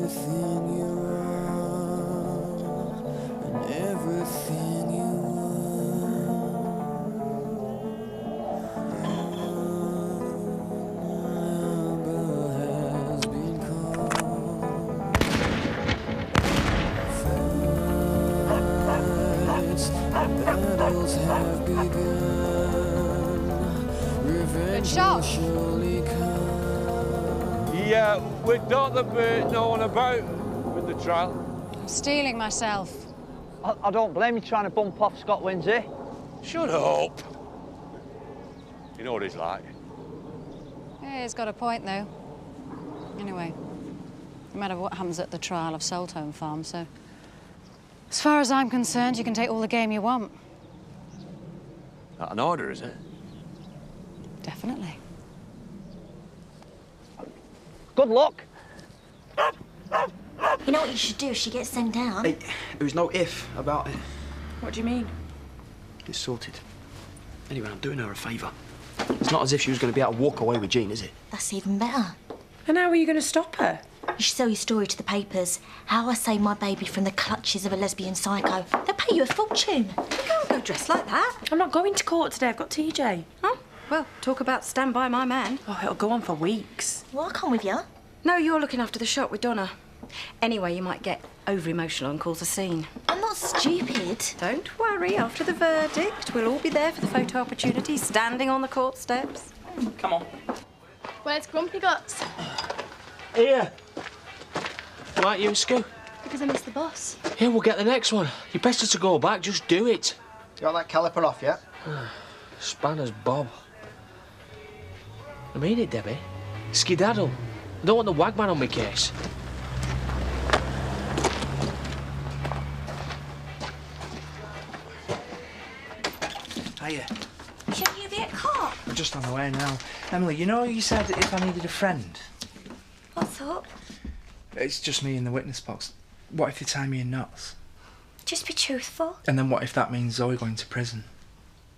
everything you are and everything you has been called. Fights and battles have begun. Revenge will surely come. Yeah, we don't the bit known about with the trial. I'm steeling myself. I don't blame you trying to bump off Scott Lindsay. Shut up. You know what he's like. Yeah, he's got a point, though. Anyway, no matter what happens at the trial, I've sold Home Farm, so... As far as I'm concerned, you can take all the game you want. That an order, is it? Definitely. Good luck. You know what you should do if she gets sent down? Hey, there was no if about it. What do you mean? It's sorted. Anyway, I'm doing her a favour. It's not as if she was going to be able to walk away with Jean, is it? That's even better. And how are you going to stop her? You should sell your story to the papers. How I saved my baby from the clutches of a lesbian psycho. They'll pay you a fortune. You can't go dressed like that. I'm not going to court today. I've got TJ. Oh, well, talk about stand by my man. Oh, it'll go on for weeks. Well, I'll come with you. No, you're looking after the shop with Donna. Anyway, you might get over-emotional and cause a scene. I'm not stupid. Don't worry. After the verdict, we'll all be there for the photo opportunity, standing on the court steps. Come on. Where's Grumpy Guts? Here. Why aren't you in school? Because I missed the bus. Yeah, we'll get the next one. You're best to go back, just do it. You got that caliper off yet? Spanners, Bob. I mean it, Debbie. Skedaddle. I don't want the wagman on my case. Hiya. Shouldn't you be at court? I'm just on the way now. Emily, you know you said if I needed a friend? What's up? It's just me in the witness box. What if you tie me in knots? Just be truthful. And then what if that means Zoe going to prison?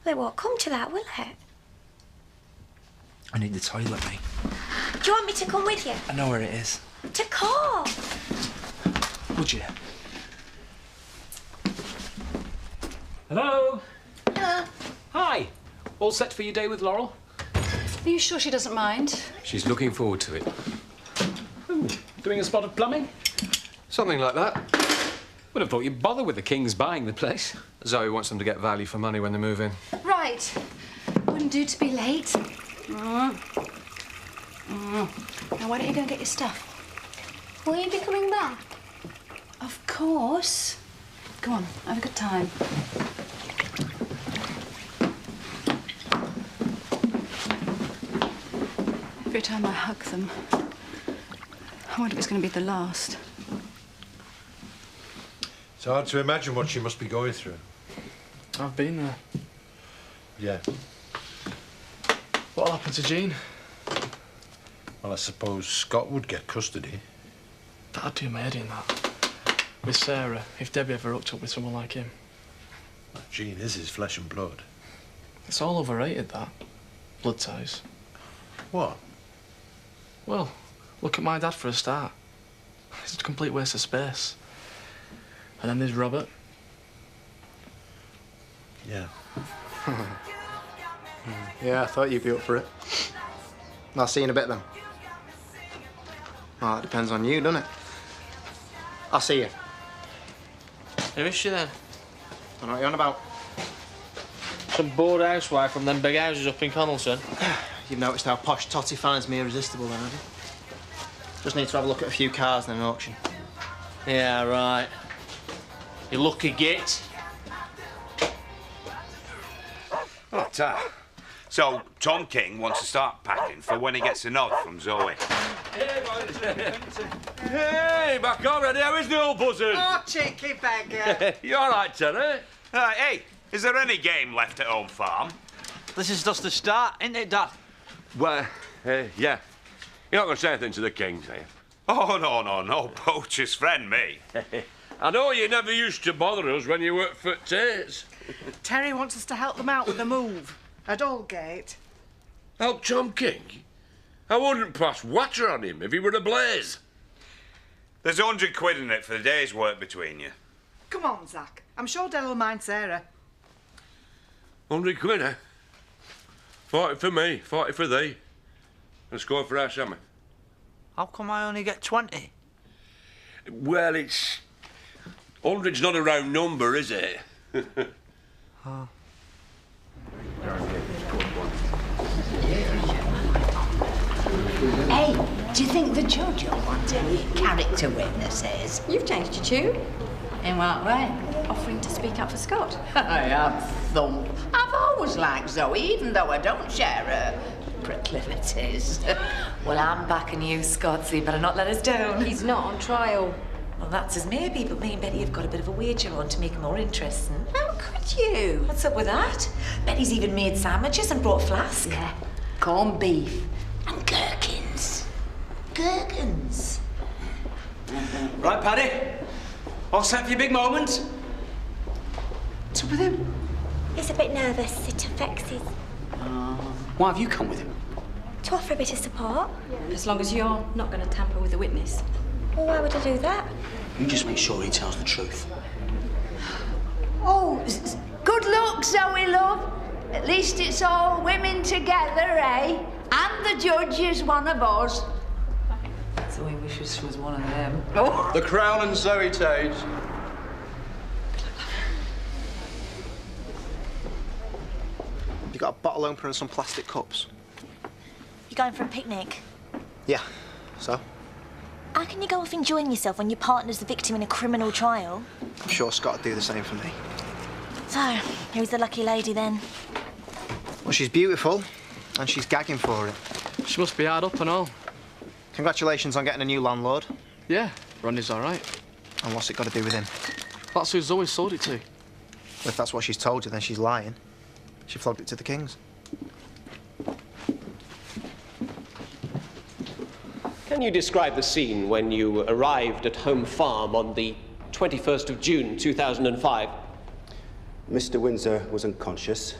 They won't come to that, will it? I need the toilet, mate. Do you want me to come with you? I know where it is. To court? Would you? Hello? Hello. Hi. All set for your day with Laurel? Are you sure she doesn't mind? She's looking forward to it. Ooh, doing a spot of plumbing? Something like that. Would have thought you'd bother with the Kings buying the place. Zoe wants them to get value for money when they move in. Right. Wouldn't do to be late. Now, why don't you go and get your stuff? Will you be coming back? Of course. Go on, have a good time. Every time I hug them, I wonder if it's going to be the last. It's hard to imagine what she must be going through. I've been there. Yeah. What'll happen to Jean? Well, I suppose Scott would get custody. That'd do my head in, that. With Sarah, if Debbie ever hooked up with someone like him. Jean is his flesh and blood. It's all overrated, that. Blood ties. What? Well, look at my dad for a start. It's a complete waste of space. And then there's Robert. Yeah. Yeah, I thought you'd be up for it. I'll see you in a bit then. Well, it depends on you, doesn't it? I'll see you. Who is she then? I know what you're on about. Some bored housewife from them big houses up in Connelson. You've noticed how posh Totty finds me irresistible then, have you? Just need to have a look at a few cars in an auction. Yeah, right. You lucky git. Oh, so Tom King wants to start packing for when he gets a nod from Zoe. Hey, back already. How is the old buzzard? Oh, cheeky beggar. You all right, Terry? Hey, is there any game left at Home Farm? This is just the start, isn't it, Dad? Well, yeah. You're not going to say anything to the Kings, are you? Oh, no. Poacher's friend, me. I know you never used to bother us when you worked for Tate's. Terry wants us to help them out with the move at Aldgate. Help Tom King? I wouldn't pass water on him if he were ablaze. There's £100 in it for the day's work between you. Come on, Zach. I'm sure Dell will mind Sarah. £100, eh? 40 for me, 40 for thee. Let's go for our summer. How come I only get 20? Well, it's... 100's not a round number, is it? Oh. Hey, do you think the judge will want any character witnesses? You've changed your tune. In what way? Offering to speak up for Scott. I have thump. I've always liked Zoe, even though I don't share her proclivities. Well, I'm backing you, Scott, so you better not let us down. He's not on trial. Well, that's his maybe, but me and Betty have got a bit of a wager on to make it more interesting. How could you? What's up with that? Betty's even made sandwiches and brought a flask. Yeah, corned beef and gherkins. Gherkins? Right, Paddy. All set for your big moment? What's up with him? He's a bit nervous. It affects his... Why have you come with him? To offer a bit of support. As long as you're not going to tamper with the witness. Well, why would I do that? You just make sure he tells the truth. Oh, good luck, Zoe, love. At least it's all women together, eh? And the judge is one of us. Zoe wishes she was one of them. Oh. The Crown and Zoe Tage. You got a bottle opener and some plastic cups? You're going for a picnic? Yeah, so? How can you go off enjoying yourself when your partner's the victim in a criminal trial? I'm sure Scott would do the same for me. So, who's the lucky lady then? Well, she's beautiful, and she's gagging for it. She must be hard up and all. Congratulations on getting a new landlord. Yeah, Ronnie's all right. And what's it got to do with him? That's who Zoe sold it to. Well, if that's what she's told you, then she's lying. She flogged it to the Kings. Can you describe the scene when you arrived at Home Farm on the 21st of June, 2005? Mr. Windsor was unconscious,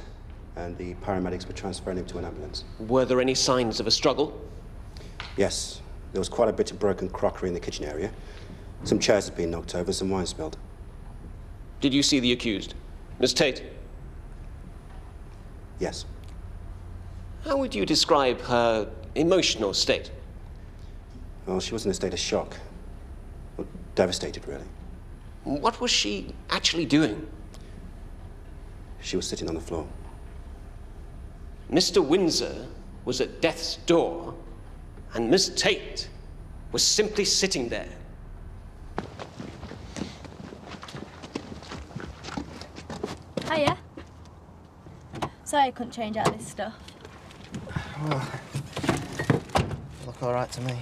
and the paramedics were transferring him to an ambulance. Were there any signs of a struggle? Yes, there was quite a bit of broken crockery in the kitchen area. Some chairs had been knocked over, some wine spilled. Did you see the accused, Miss Tate? Yes. How would you describe her emotional state? Well, she was in a state of shock. Well, devastated, really. What was she actually doing? She was sitting on the floor. Mr. Windsor was at death's door, and Miss Tate was simply sitting there. Hiya. Sorry I couldn't change out this stuff. Well, look all right to me.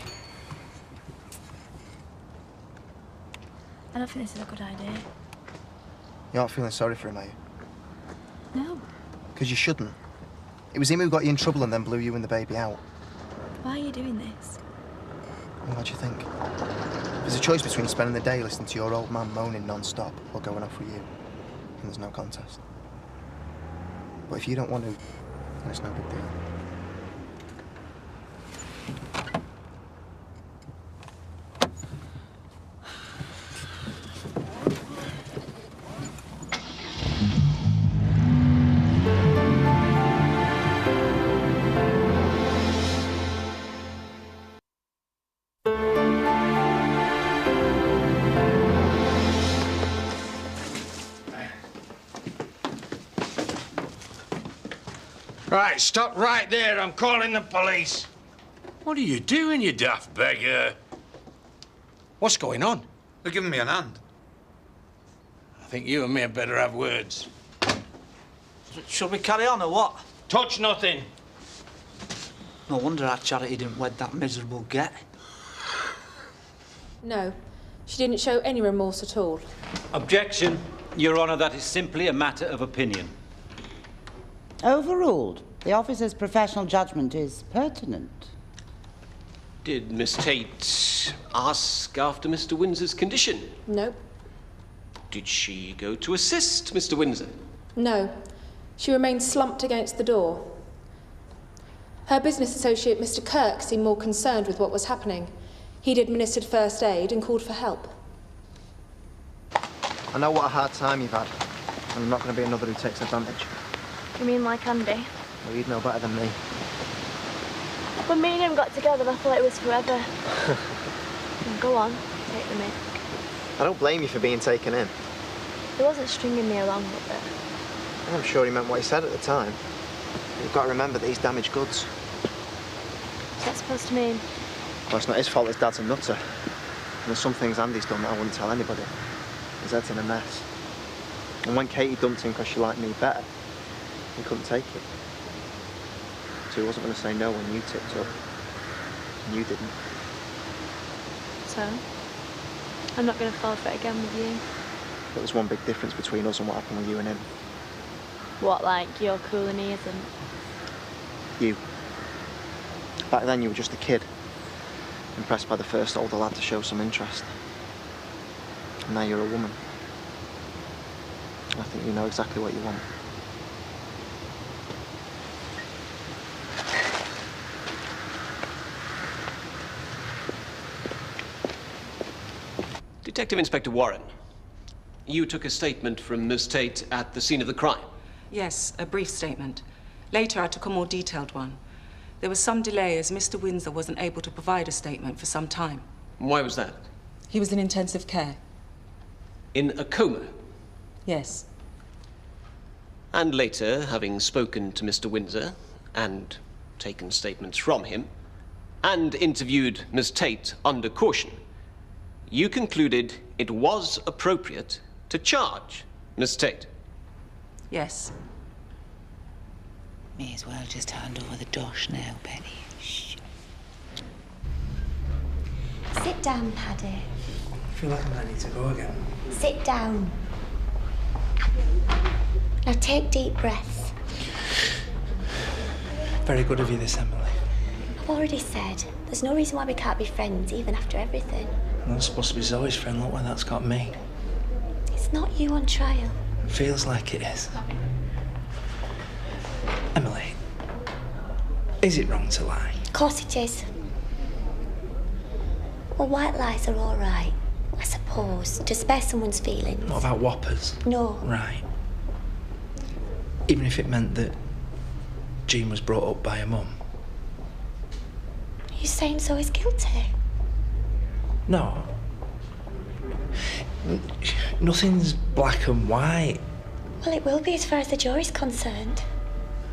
I don't think this is a good idea. You aren't feeling sorry for him, are you? No. Because you shouldn't. It was him who got you in trouble and then blew you and the baby out. Why are you doing this? Well, what do you think? There's a choice between spending the day listening to your old man moaning non-stop or going off with you. And there's no contest. But if you don't want to, then it's no big deal. Right, stop right there. I'm calling the police. What are you doing, you daft beggar? What's going on? They're giving me an hand. I think you and me had better have words. Shall we carry on or what? Touch nothing. No wonder our Charity didn't wed that miserable get. No, she didn't show any remorse at all. Objection. Your Honour, that is simply a matter of opinion. Overruled. The officer's professional judgment is pertinent. Did Miss Tate ask after Mr. Windsor's condition? No. Did she go to assist Mr. Windsor? No. She remained slumped against the door. Her business associate, Mr. Kirk, seemed more concerned with what was happening. He'd administered first aid and called for help. I know what a hard time you've had, and I'm not going to be another who takes advantage. You mean like Andy? Well, you'd know better than me. When me and him got together, I thought it was forever. Go on, take the mic. I don't blame you for being taken in. He wasn't stringing me along with it. And I'm sure he meant what he said at the time. You've got to remember that he's damaged goods. What's that supposed to mean? Well, it's not his fault his dad's a nutter. And there's some things Andy's done that I wouldn't tell anybody. His head's in a mess. And when Katie dumped him because she liked me better, he couldn't take it. So he wasn't going to say no when you tipped up. And you didn't. So? I'm not going to fall for it again with you. But there's one big difference between us and what happened with you and him. What, like you're cool and he isn't? You. Back then you were just a kid, impressed by the first older lad to show some interest. And now you're a woman. I think you know exactly what you want. Detective Inspector Warren, you took a statement from Miss Tate at the scene of the crime. Yes, a brief statement. Later, I took a more detailed one. There was some delay as Mr. Windsor wasn't able to provide a statement for some time. Why was that? He was in intensive care. In a coma? Yes. And later, having spoken to Mr. Windsor and taken statements from him and interviewed Miss Tate under caution, you concluded it was appropriate to charge Miss Tate. Yes. May as well just hand over the dosh now, Penny. Shh. Sit down, Paddy. I feel like I might need to go again. Sit down. Now take deep breaths. Very good of you, this, Emily. I've already said, there's no reason why we can't be friends, even after everything. And I'm supposed to be Zoe's friend. Look where that's got me. It's not you on trial. It feels like it is. Emily, is it wrong to lie? Of course it is. Well, white lies are all right, I suppose, to spare someone's feelings. What about whoppers? No. Right. Even if it meant that Jean was brought up by her mum? Are you saying Zoe's guilty? No. Nothing's black and white. Well, it will be as far as the jury's concerned.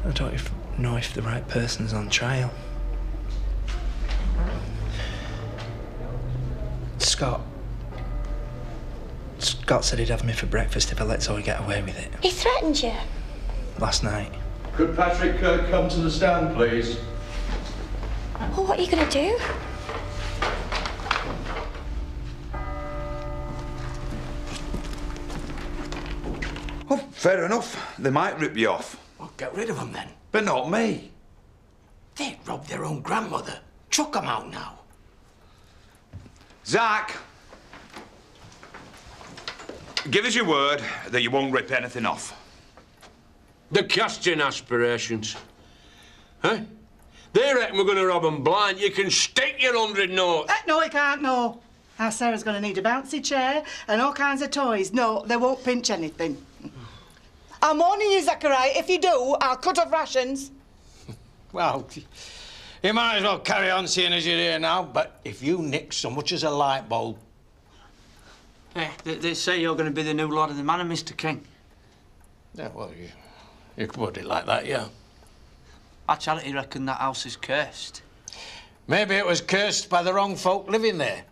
I don't know if the right person's on trial. Scott said he'd have me for breakfast if I let Zoe get away with it. He threatened you? Last night. Could Patrick Kirk come to the stand, please? Well, what are you going to do? Oh, fair enough. They might rip you off. Well, get rid of them then. But not me. They robbed their own grandmother. Chuck them out now. Zach! Give us your word that you won't rip anything off. The casting aspirations. Huh? They reckon we're going to rob them blind. You can stick your 100 notes. No, he can't, no. Our Sarah's going to need a bouncy chair and all kinds of toys. No, they won't pinch anything. I'm warning you, Zachariah. If you do, I'll cut off rations. Well, you might as well carry on seeing as you're here now, but if you nick so much as a light bulb... Hey, they say you're going to be the new Lord of the Manor, Mr. King. Yeah, well, you could put it like that, yeah. Our charity reckon that house is cursed. Maybe it was cursed by the wrong folk living there.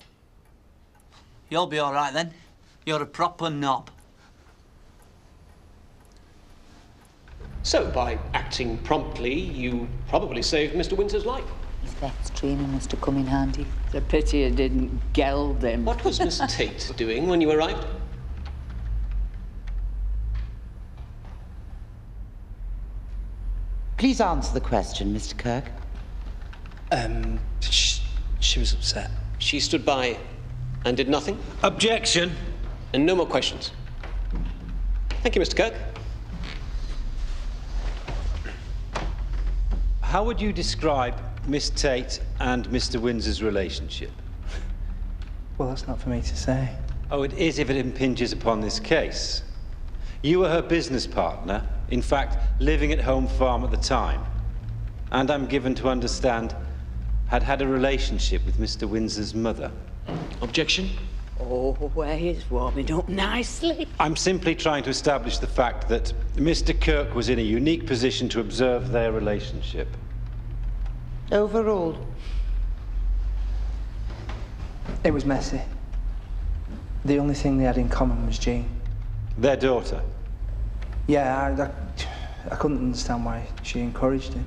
You'll be all right, then. You're a proper knob. So, by acting promptly, you probably saved Mr. Windsor's life. His vet's training must have come in handy. It's a pity it didn't geld him. What was Miss Tate doing when you arrived? Please answer the question, Mr. Kirk. She was upset. She stood by and did nothing? Objection. And no more questions. Thank you, Mr. Kirk. How would you describe Miss Tate and Mr. Windsor's relationship? Well, that's not for me to say. Oh, it is if it impinges upon this case. You were her business partner, in fact, living at Home Farm at the time. And I'm given to understand had a relationship with Mr. Windsor's mother. Objection? Oh, he's warming up nicely. I'm simply trying to establish the fact that Mr. Kirk was in a unique position to observe their relationship. Overruled. It was messy. The only thing they had in common was Jean. Their daughter? Yeah, I couldn't understand why she encouraged him.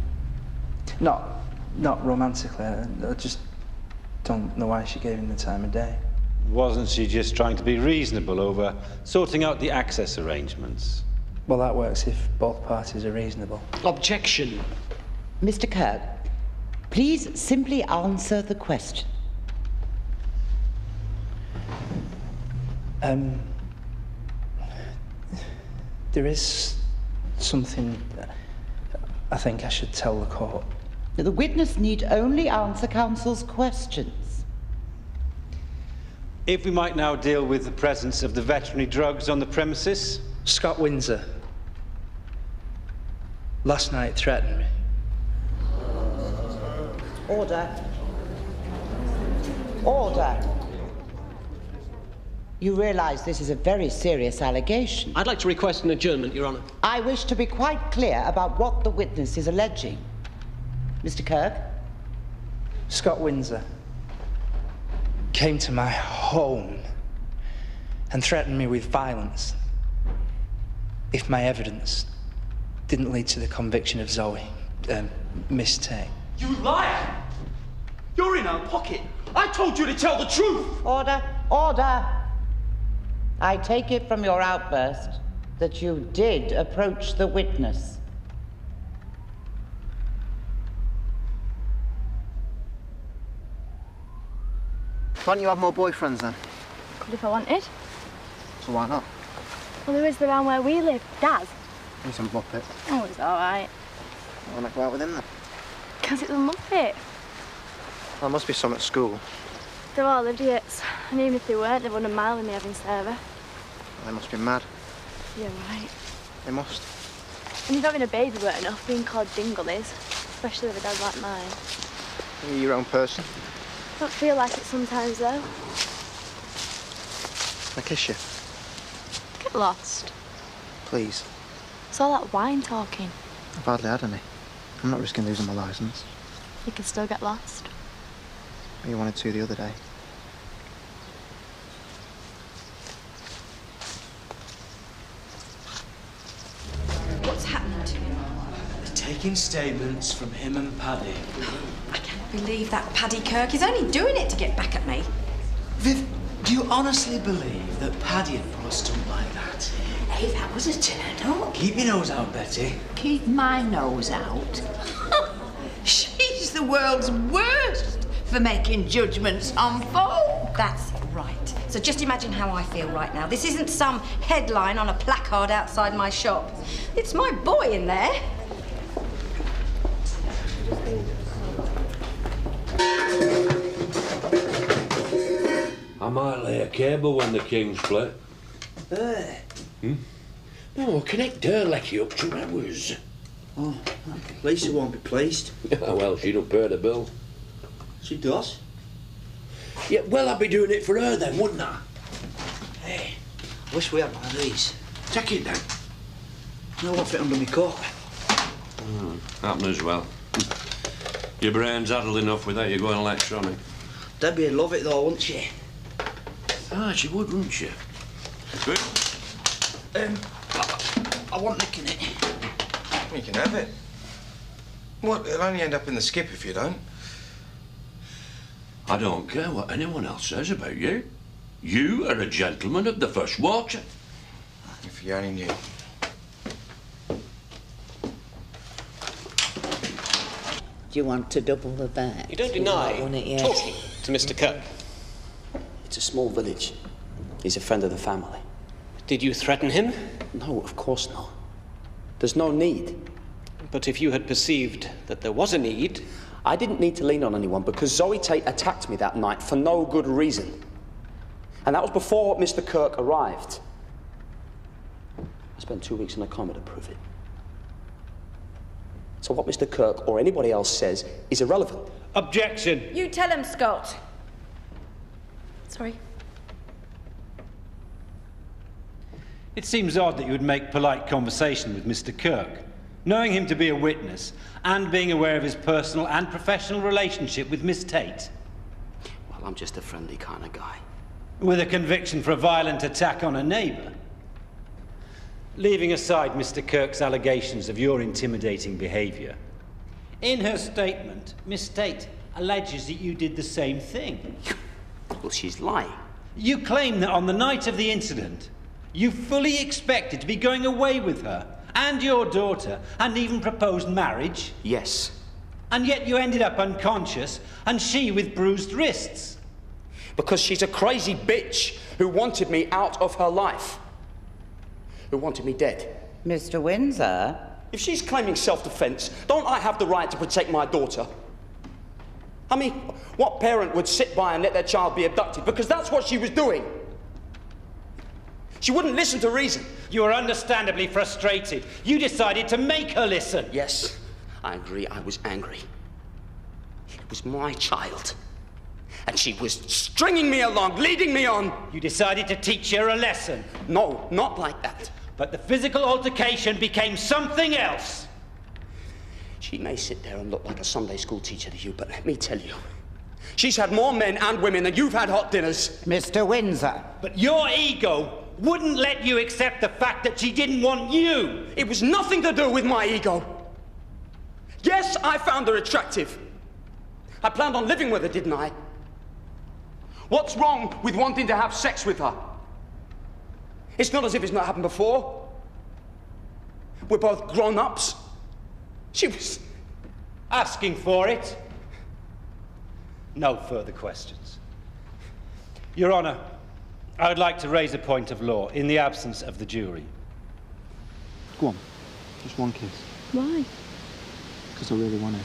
Not romantically, I just don't know why she gave him the time of day. Wasn't she just trying to be reasonable over sorting out the access arrangements? Well, that works if both parties are reasonable. Objection. Mr. Kirk, please simply answer the question. There is something I think I should tell the court. The witness need only answer counsel's questions. If we might now deal with the presence of the veterinary drugs on the premises. Scott Windsor last night threatened me. Order. Order. You realise this is a very serious allegation. I'd like to request an adjournment, Your Honour. I wish to be quite clear about what the witness is alleging. Mr. Kirk? Scott Windsor came to my home and threatened me with violence if my evidence didn't lead to the conviction of Zoe, Miss Tay. You liar! You're in our pocket. I told you to tell the truth. Order. Order. I take it from your outburst that you did approach the witness. Why don't you have more boyfriends then? Could if I wanted. So why not? Well, there is the round where we live. Daz. He's a muppet. Oh, it's all right. I want to go out with him then. Because it's a muppet. There must be some at school. They're all idiots. And even if they weren't, they wouldn't mind with me having Sarah. They must be mad. You're right. They must. And if having a baby weren't enough, being called Dingle is. Especially with a dad like mine. You're your own person. Don't feel like it sometimes, though. I kiss you. Get lost. Please. It's all that wine talking. I've hardly had any. I'm not risking losing my licence. You can still get lost. You wanted to the other day. What's happening to him? They're taking statements from him and Paddy. I can't believe that Paddy Kirk is only doing it to get back at me. Viv, do you honestly believe that Paddy would pull a stunt like that? Hey, that was a turn up. Keep your nose out, Betty. Keep my nose out. She's the world's worst for making judgments on folk. That's right. So just imagine how I feel right now. This isn't some headline on a placard outside my shop. It's my boy in there. I might lay a cable when the Kings play. No, connect her lecky up to ours. Oh, Lisa won't be pleased. Well, she don't pay the bill. She does. Yeah, well, I'd be doing it for her then, wouldn't I? Hey, I wish we had one of these. Take it then. No, I won't fit under my coat. Happen as well. Your brain's addled enough without you going electronic. Debbie'd love it though, wouldn't she? Ah, she would, wouldn't she? Good. I want nicking it. You can have it. What? It'll only end up in the skip if you don't. I don't care what anyone else says about you. You are a gentleman of the first water. If you only knew. Do you want to double the bet? You don't deny talking to Mr. Kirk. It's a small village. He's a friend of the family. Did you threaten him? No, of course not. There's no need. But if you had perceived that there was a need... I didn't need to lean on anyone because Zoe Tate attacked me that night for no good reason. And that was before Mr. Kirk arrived. I spent 2 weeks in a coma to prove it. So what Mr. Kirk or anybody else says is irrelevant. Objection. You tell him, Scott. Sorry. It seems odd that you would make polite conversation with Mr. Kirk, knowing him to be a witness and being aware of his personal and professional relationship with Miss Tate. Well, I'm just a friendly kind of guy. With a conviction for a violent attack on a neighbour. Leaving aside Mr. Kirk's allegations of your intimidating behaviour, in her statement, Miss Tate alleges that you did the same thing. Well, she's lying. You claim that on the night of the incident, you fully expected to be going away with her and your daughter and even proposed marriage. Yes. And yet you ended up unconscious and she with bruised wrists. Because she's a crazy bitch who wanted me out of her life. Who wanted me dead. Mr. Windsor? If she's claiming self-defense, don't I have the right to protect my daughter? I mean, what parent would sit by and let their child be abducted? Because that's what she was doing. She wouldn't listen to reason. You were understandably frustrated. You decided to make her listen. Yes, I agree. I was angry. It was my child. And she was stringing me along, leading me on. You decided to teach her a lesson. No, not like that. But the physical altercation became something else. She may sit there and look like a Sunday school teacher to you, but let me tell you, she's had more men and women than you've had hot dinners. Mr. Windsor. But your ego wouldn't let you accept the fact that she didn't want you. It was nothing to do with my ego. Yes, I found her attractive. I planned on living with her, didn't I? What's wrong with wanting to have sex with her? It's not as if it's not happened before. We're both grown-ups. She was asking for it. No further questions. Your Honour, I would like to raise a point of law in the absence of the jury. Go on. Just one kiss. Why? Because I really want it.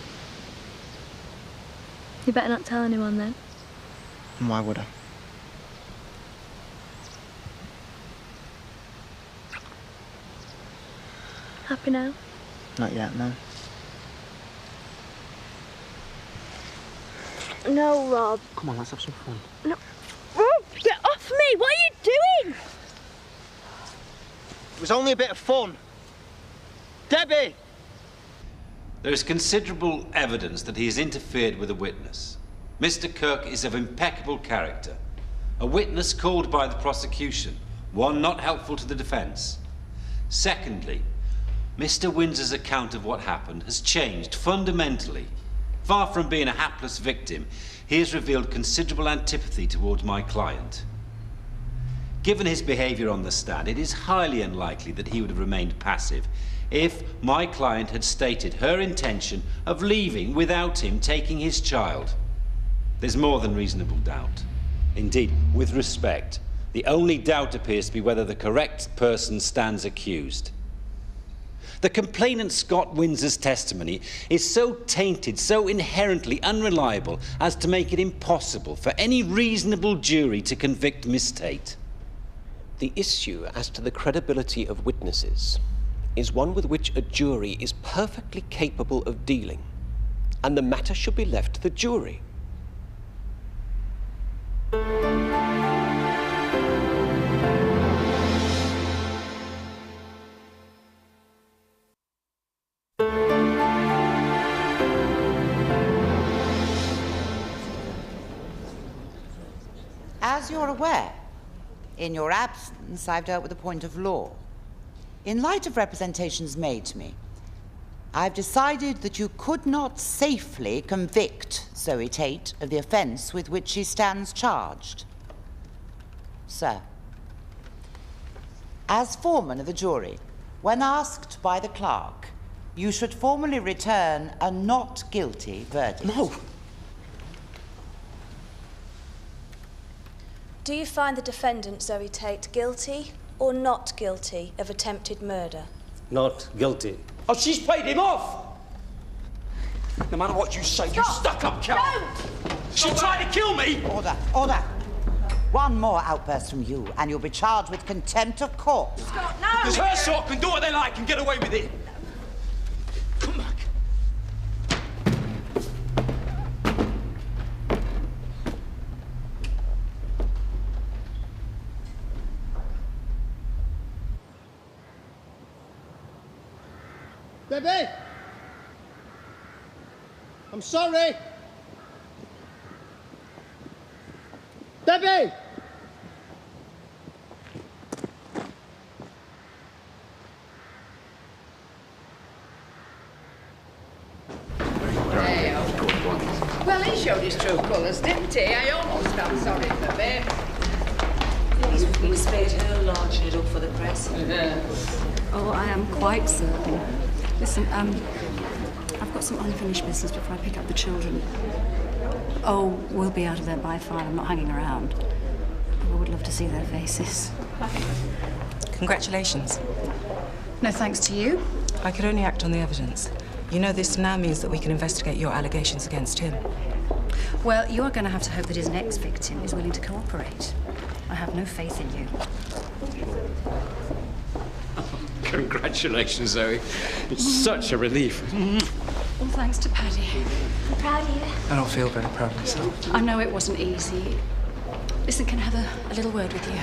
You better not tell anyone then. And why would I? Happy now? Not yet, no. No, Rob. Come on, let's have some fun. No. Rob, get off me! What are you doing? It was only a bit of fun. Debbie! There is considerable evidence that he has interfered with a witness. Mr. Kirk is of impeccable character. A witness called by the prosecution, one not helpful to the defence. Secondly, Mr. Windsor's account of what happened has changed fundamentally. Far from being a hapless victim, he has revealed considerable antipathy towards my client. Given his behaviour on the stand, it is highly unlikely that he would have remained passive if my client had stated her intention of leaving without him taking his child. There's more than reasonable doubt. Indeed, with respect, the only doubt appears to be whether the correct person stands accused. The complainant Scott Windsor's testimony is so tainted, so inherently unreliable as to make it impossible for any reasonable jury to convict Miss Tate. The issue as to the credibility of witnesses is one with which a jury is perfectly capable of dealing, and the matter should be left to the jury. As you're aware, in your absence, I've dealt with a point of law. In light of representations made to me, I've decided that you could not safely convict Zoe Tate of the offence with which she stands charged. Sir, as foreman of the jury, when asked by the clerk, you should formally return a not guilty verdict. No. Do you find the defendant, Zoe Tate, guilty or not guilty of attempted murder? Not guilty. Oh, she's paid him off! No matter what you say, you stuck-up cow! Don't! She tried to kill me! Order, order. One more outburst from you, and you'll be charged with contempt of court. Scott, no! Because her sort can do what they like and get away with it. Come back. Debbie! I'm sorry! Debbie! Well, he showed his true colours, didn't he? I almost felt sorry for him. He spared her largely it up for the press. Oh, I am quite certain. Listen, I've got some unfinished business before I pick up the children. Oh, we'll be out of there by 5. I'm not hanging around. I would love to see their faces. Congratulations. No thanks to you. I could only act on the evidence. You know, this now means that we can investigate your allegations against him. Well, you are going to have to hope that his next victim is willing to cooperate. I have no faith in you. Congratulations, Zoe. It's such a relief. All thanks to Paddy. I'm proud of you. I don't feel very proud of myself. I know it wasn't easy. Listen, can I have a little word with you?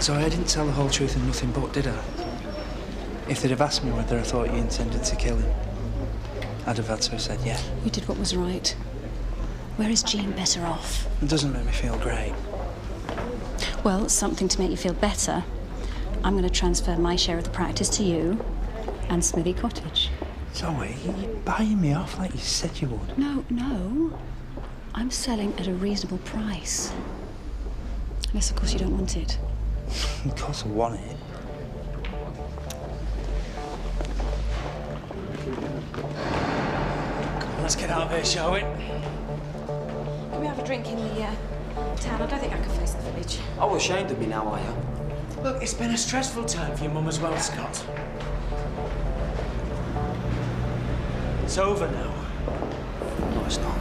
So I didn't tell the whole truth and nothing but, did I? If they'd have asked me whether I thought you intended to kill him, I'd have had to have said yeah. You did what was right. Where is Jean better off? It doesn't make me feel great. Well, something to make you feel better. I'm going to transfer my share of the practice to you and Smithy Cottage. Zoe, you're buying me off like you said you would. No. I'm selling at a reasonable price. Unless, of course, you don't want it. Of course I want it. Let's get out of here, shall we? Can we have a drink in the town? I don't think I can face the village. Oh, ashamed of me now, are you? Look, it's been a stressful time for your mum as well, Scott. It's over now. No, it's not.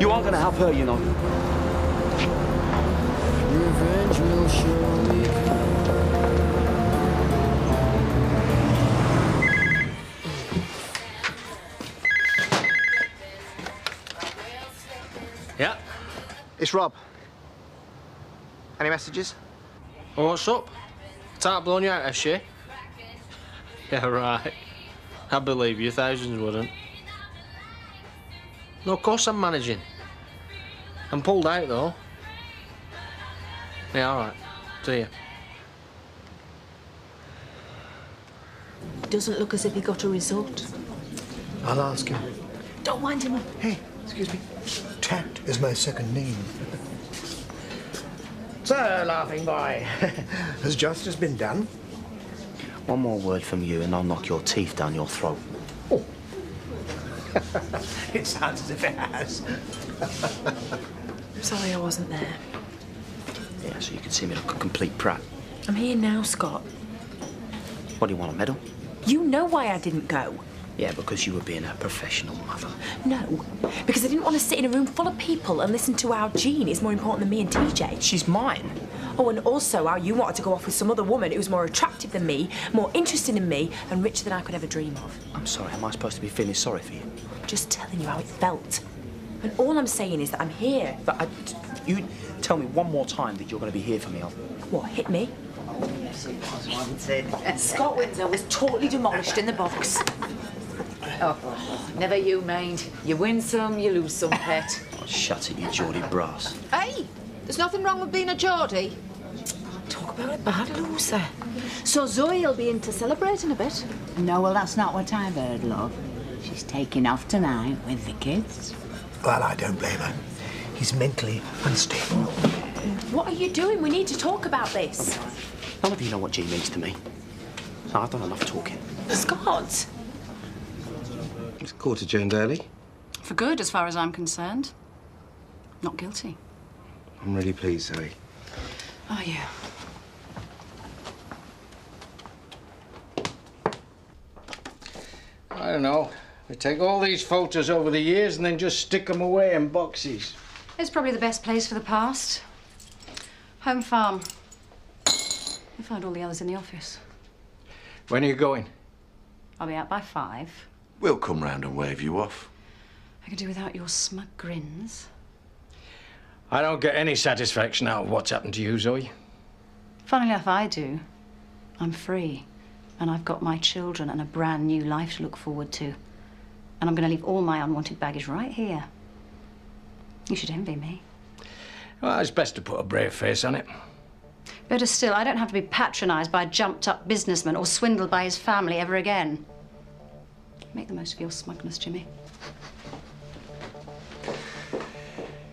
You are going to help her, you know. Revenge will surely come. Yeah? It's Rob. Any messages? Oh, what's up? Can't blown you out, has she? Yeah, right. I believe you, thousands wouldn't. No, of course I'm managing. I'm pulled out, though. Yeah, all right. See ya. Doesn't look as if he got a result. I'll ask him. Don't wind him up. Hey, excuse me. Tact is my second name. So, laughing boy, has justice been done? One more word from you and I'll knock your teeth down your throat. Oh. It sounds as if it has. Sorry I wasn't there. Yeah, so you can see me like a complete prat. I'm here now, Scott. What do you want, a medal? You know why I didn't go. Yeah, because you were being a professional mother. No, because I didn't want to sit in a room full of people and listen to how Jean is more important than me and TJ. She's mine. Oh, and also how you wanted to go off with some other woman who was more attractive than me, more interested in me, and richer than I could ever dream of. I'm sorry, am I supposed to be feeling sorry for you? Just telling you how it felt. And all I'm saying is that I'm here. But you tell me one more time that you're going to be here for me. What, hit me? Yes, it was, wasn't it? Scott Windsor was totally demolished in the box. Oh, never you mind. You win some, you lose some, pet. Oh, shut it, you Geordie brass. Hey, there's nothing wrong with being a Geordie. Talk about a bad loser. So Zoe'll be into celebrating a bit. No, well, that's not what I've heard, love. She's taking off tonight with the kids. Well, I don't blame her. He's mentally unstable. What are you doing? We need to talk about this. None of you know what Jean means to me. So I've done enough talking. Scott! It's court adjourned early. For good, as far as I'm concerned. Not guilty. I'm really pleased, Zoe. Are you? I don't know. They take all these photos over the years and then just stick them away in boxes. It's probably the best place for the past. Home farm. You'll find all the others in the office. When are you going? I'll be out by 5. We'll come round and wave you off. I could do without your smug grins. I don't get any satisfaction out of what's happened to you, Zoe. Funnily enough, I do. I'm free. And I've got my children and a brand new life to look forward to. And I'm going to leave all my unwanted baggage right here. You should envy me. Well, it's best to put a brave face on it. Better still, I don't have to be patronised by a jumped-up businessman or swindled by his family ever again. Make the most of your smugness, Jimmy.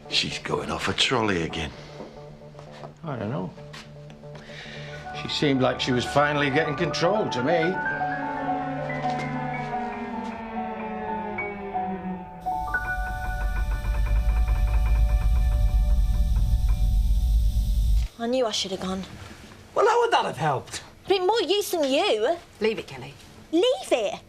She's going off a trolley again. I don't know. She seemed like she was finally getting control to me. I knew I should have gone. Well, how would that have helped? Been more use than you. Leave it, Kelly. Leave it?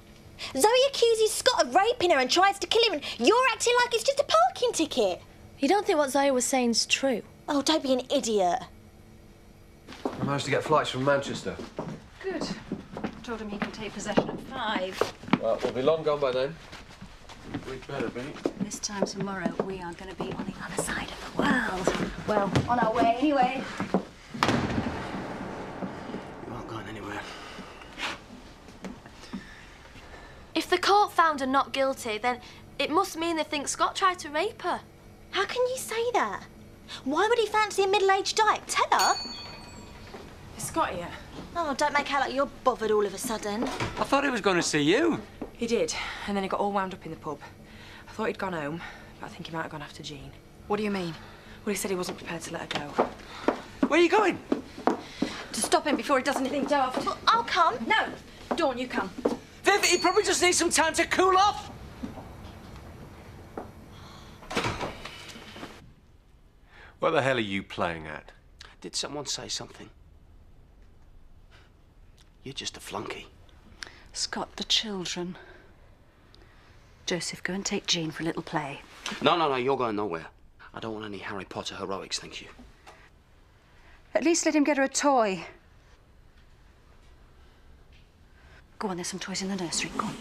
Zoe accuses Scott of raping her and tries to kill him, and you're acting like it's just a parking ticket. You don't think what Zoe was saying's true? Oh, don't be an idiot. I managed to get flights from Manchester. Good. Told him he can take possession at 5. Well, we'll be long gone by then. We'd better be. This time tomorrow, we are going to be on the other side of the world. Well, on our way anyway. You aren't going anywhere. If the court found her not guilty, then it must mean they think Scott tried to rape her. How can you say that? Why would he fancy a middle-aged dyke? Tell her. Is Scott here? Oh, don't make out like you're bothered all of a sudden. I thought he was going to see you. He did, and then he got all wound up in the pub. I thought he'd gone home, but I think he might have gone after Jean. What do you mean? Well, he said he wasn't prepared to let her go. Where are you going? To stop him before he does anything daft. Well, I'll come. No, Dawn, you come. Viv, he probably just needs some time to cool off. What the hell are you playing at? Did someone say something? You're just a flunky. Scott, the children. Joseph, go and take Jean for a little play. No, you're going nowhere. I don't want any Harry Potter heroics, thank you. At least let him get her a toy. Go on, there's some toys in the nursery. Go on.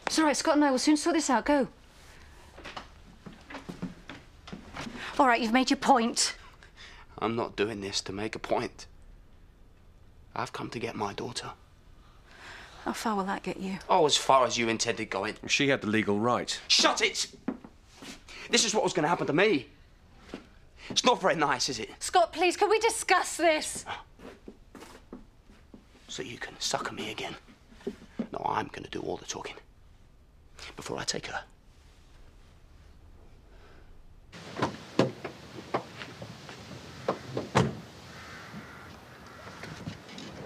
It's all right, Scott and I will soon sort this out. Go. All right, you've made your point. I'm not doing this to make a point. I've come to get my daughter. How far will that get you? Oh, as far as you intended going. She had the legal right. Shut it! This is what was going to happen to me. It's not very nice, is it? Scott, please, can we discuss this? So you can sucker me again. No, I'm going to do all the talking. Before I take her.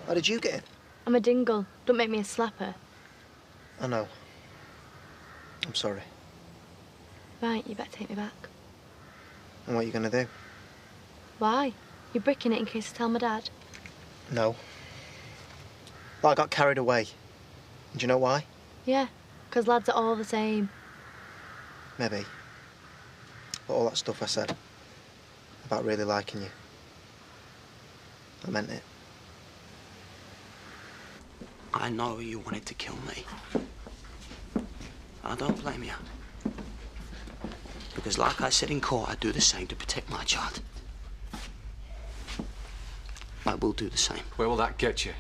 How did you get in? I'm a dingle. Don't make me a slapper. I know. I'm sorry. Right, you better take me back. And what are you going to do? Why? You're bricking it in case I tell my dad? No. Well, I got carried away. Do you know why? Yeah, because lads are all the same. Maybe. But all that stuff I said about really liking you, I meant it. I know you wanted to kill me. I don't blame you. Because like I said in court, I'd do the same to protect my child. I will do the same. Where will that get you?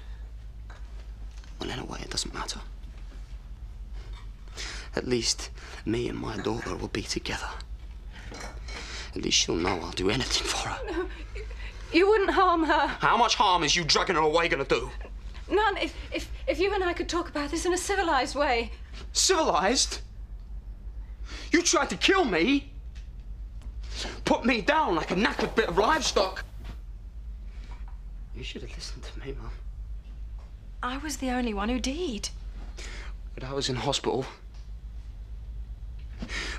Well, in a way, it doesn't matter. At least me and my daughter will be together. At least she'll know I'll do anything for her. No, you wouldn't harm her. How much harm is you dragging her away gonna do? None, if you and I could talk about this in a civilised way. Civilised? You tried to kill me? Put me down like a knackered bit of livestock? You should have listened to me, Mum. I was the only one who did. When I was in hospital,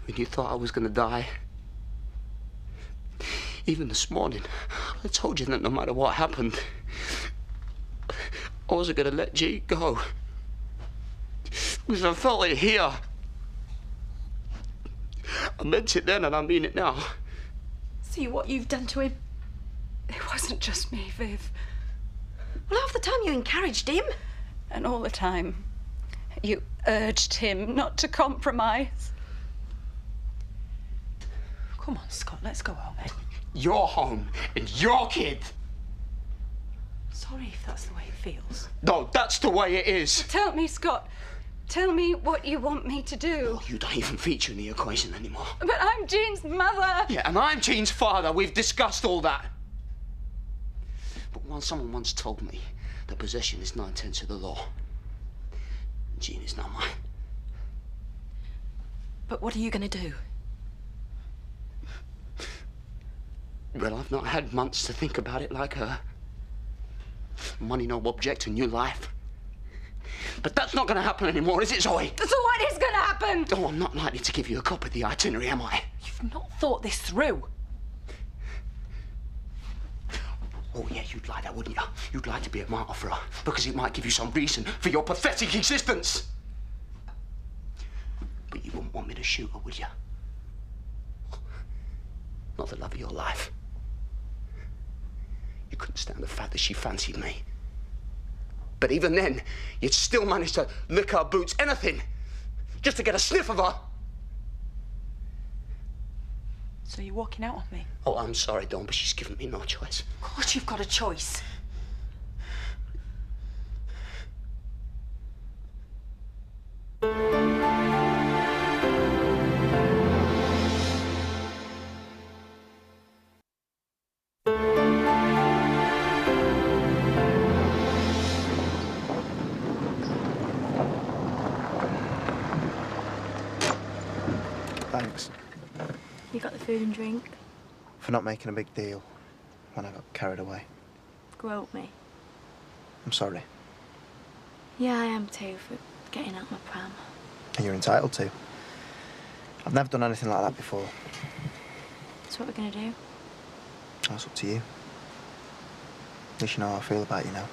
when you thought I was gonna die, even this morning, I told you that no matter what happened, I wasn't gonna let G go. Because I felt it here. I meant it then and I mean it now. See what you've done to him? It wasn't just me, Viv. Well, half the time you encouraged him. And all the time, you urged him not to compromise. Come on, Scott, let's go home. Your home and your kid. Sorry if that's the way it feels. No, that's the way it is. Tell me, Scott. Tell me what you want me to do. You don't even feature in the equation anymore. But I'm Jean's mother. Yeah, and I'm Jean's father. We've discussed all that. But someone once told me that possession is 9/10 of the law. Jean is not mine. But what are you going to do? Well, I've not had months to think about it like her. Money no object, a new life. But that's not going to happen anymore, is it, Zoe? So what is going to happen? Oh, I'm not likely to give you a copy of the itinerary, am I? You've not thought this through. Oh, yeah, you'd like that, wouldn't you? You'd like to be a martyr for her, because it might give you some reason for your pathetic existence. But you wouldn't want me to shoot her, would you? Not the love of your life. You couldn't stand the fact that she fancied me. But even then, you'd still manage to lick her boots, anything, just to get a sniff of her. So you're walking out on me? Oh, I'm sorry, Dawn, but she's given me no choice. Of course you've got a choice. Thanks. You got the food and drink? For not making a big deal when I got carried away. Grope me. I'm sorry. Yeah, I am too, for getting out my pram. And you're entitled to. I've never done anything like that before. So what we're gonna do? That's up to you. At least you know how I feel about you now.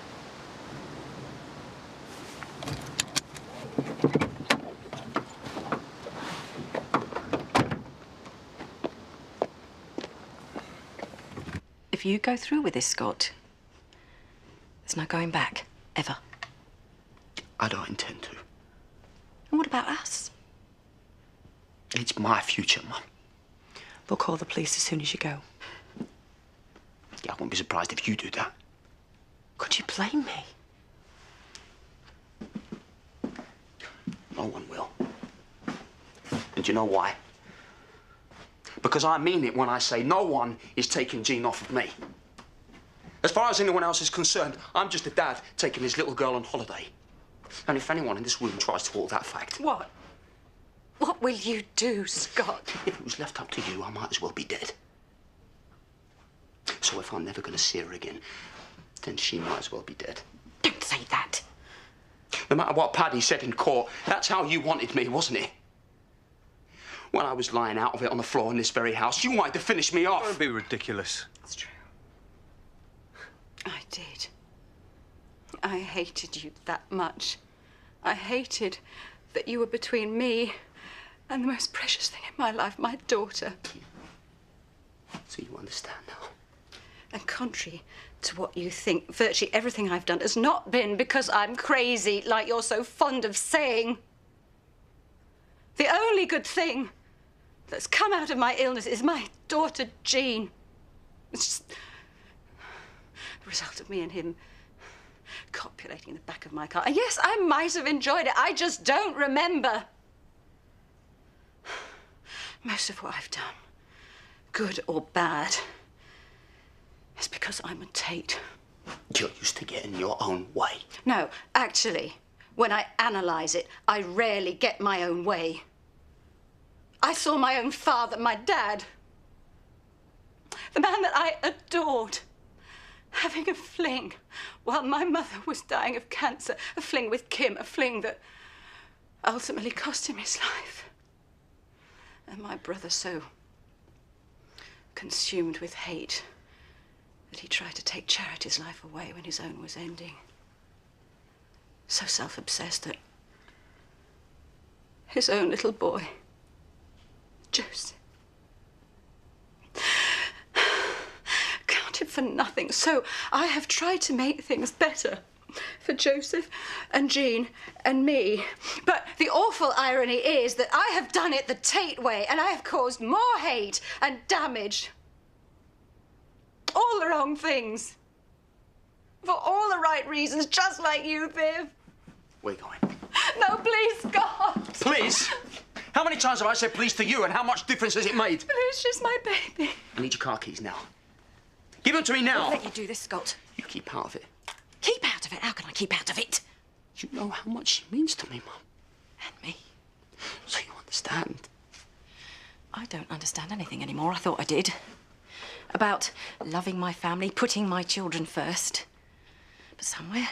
If you go through with this, Scott, there's no going back, ever. I don't intend to. And what about us? It's my future, Mum. We'll call the police as soon as you go. Yeah, I wouldn't be surprised if you do that. Could you blame me? No one will. And do you know why? Because I mean it when I say no one is taking Jean off of me. As far as anyone else is concerned, I'm just a dad taking his little girl on holiday. And if anyone in this room tries to alter that fact... What? What will you do, Scott? If it was left up to you, I might as well be dead. So if I'm never going to see her again, then she might as well be dead. Don't say that. No matter what Paddy said in court, that's how you wanted me, wasn't it? When I was lying out of it on the floor in this very house, you wanted to finish me off. Don't be ridiculous. It's true. I did. I hated you that much. I hated that you were between me and the most precious thing in my life, my daughter. So you understand now? And contrary to what you think, virtually everything I've done has not been because I'm crazy, like you're so fond of saying. The only good thing that's come out of my illness is my daughter, Jean. It's just the result of me and him copulating in the back of my car. And yes, I might have enjoyed it. I just don't remember. Most of what I've done, good or bad, is because I'm a Tate. You're used to getting your own way. No, actually, when I analyse it, I rarely get my own way. I saw my own father, my dad, the man that I adored, having a fling while my mother was dying of cancer, a fling with Kim, a fling that ultimately cost him his life. And my brother so consumed with hate that he tried to take Charity's life away when his own was ending. So self-obsessed that his own little boy, Joseph. Counted for nothing, so I have tried to make things better for Joseph and Jean and me. But the awful irony is that I have done it the Tate way, and I have caused more hate and damage. All the wrong things. For all the right reasons, just like you, Viv. Where are you going? No, please, God. Please? How many times have I said please to you, and how much difference has it made? Please, she's my baby. I need your car keys now. Give them to me now. I'll let you do this, Scott. You keep out of it. Keep out of it? How can I keep out of it? You know how much she means to me, Mum. And me. So you understand. I don't understand anything anymore. I thought I did. About loving my family, putting my children first. But somewhere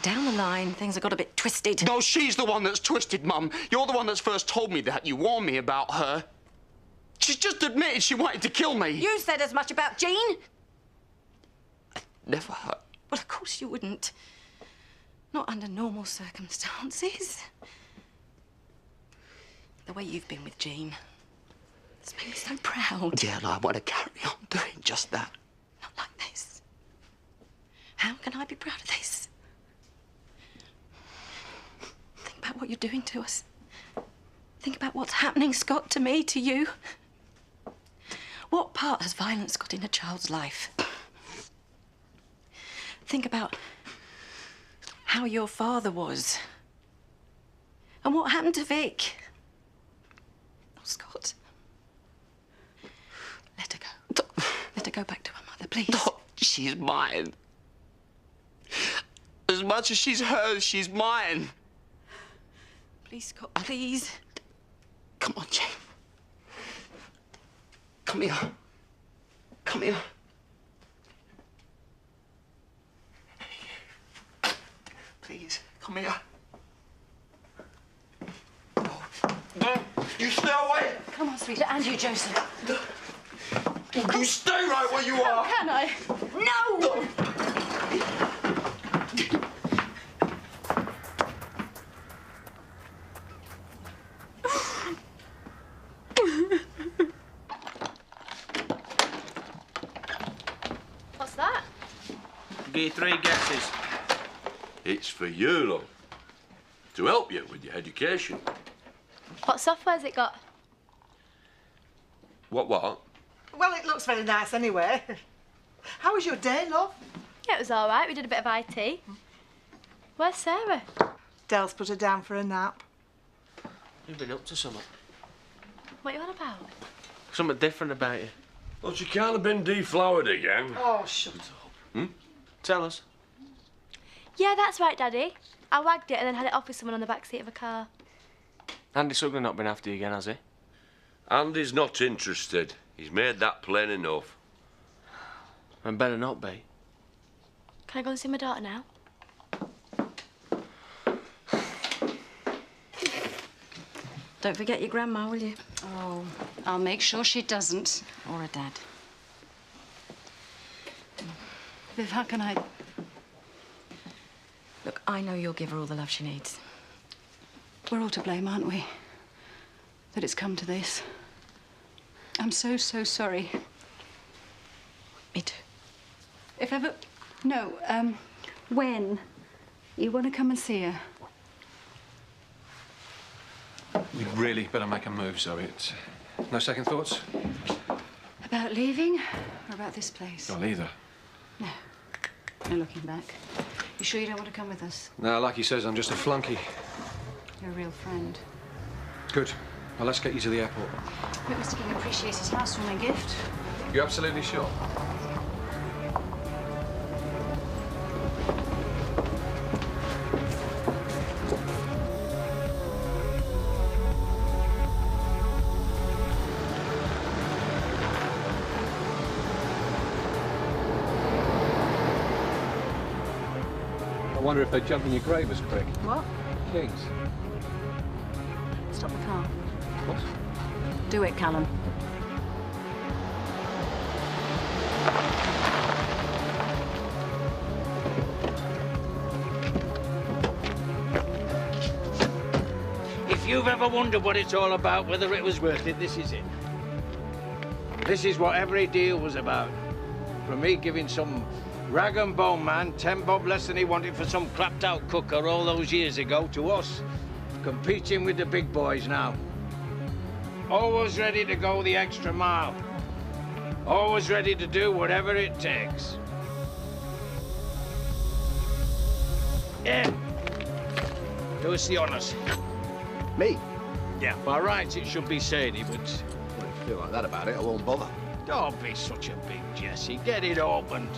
down the line, things have got a bit twisted. No, she's the one that's twisted, Mum. You're the one that's first told me that. You warned me about her. She's just admitted she wanted to kill me. You said as much about Jean. Never her. Well, of course you wouldn't. Not under normal circumstances. The way you've been with Jean. It's made me so proud. Yeah, and I want to carry on doing just that. Not like this. How can I be proud of this? Think about what you're doing to us. Think about what's happening, Scott, to me, to you. What part has violence got in a child's life? Think about how your father was. And what happened to Vic. Oh, Scott. Let her go. Let her go back to her mother, please. No, she's mine. As much as she's hers, she's mine. Please, Scott, please. Come on, Jane. Come here. Come here. Please, come here. No, you stay away. Come on, sweetheart, and you, Joseph. You stay right where you are. Can I? No! What's that? Give you 3 guesses. It's for you, love. To help you with your education. What software's it got? What? Well, it looks very nice anyway. How was your day, love? Yeah, it was all right. We did a bit of IT. Where's Sarah? Del's put her down for a nap. You've been up to something. What are you on about? Something different about you. Well, she can't have been deflowered again. Oh, shut up. Tell us. Yeah, that's right, Daddy. I wagged it and then had it off with someone on the back seat of a car. Andy Sugden not been after you again, has he? Andy's not interested. He's made that plain enough. And better not be. Can I go and see my daughter now? Don't forget your grandma, will you? Oh, I'll make sure she doesn't. Or a dad. Viv, how can I... Look, I know you'll give her all the love she needs. We're all to blame, aren't we? That it's come to this. I'm so, so sorry. Me too. If ever... No, when you want to come and see her? We'd really better make a move, Zoe. It's... No second thoughts? About leaving or about this place? Well, either. No. No looking back. You sure you don't want to come with us? No, like he says, I'm just a flunky. You're a real friend. Good. Well, let's get you to the airport. We must have given appreciate his housewarming gift. You absolutely sure? I wonder if they'd jump in your grave as quick. What? Kings. Stop the car. What? Do it, Callum. If you've you've ever wondered what it's all about, whether it was worth it, this is it. This is what every deal was about. From me giving some rag and bone man 10 bob less than he wanted for some clapped-out cooker all those years ago, to us competing with the big boys now. Always ready to go the extra mile. Always ready to do whatever it takes. Yeah. Do us the honours. Me? Yeah, by rights it should be Sadie, but... Well, if you feel like that about it, I won't bother. Don't be such a big Jesse. Get it opened.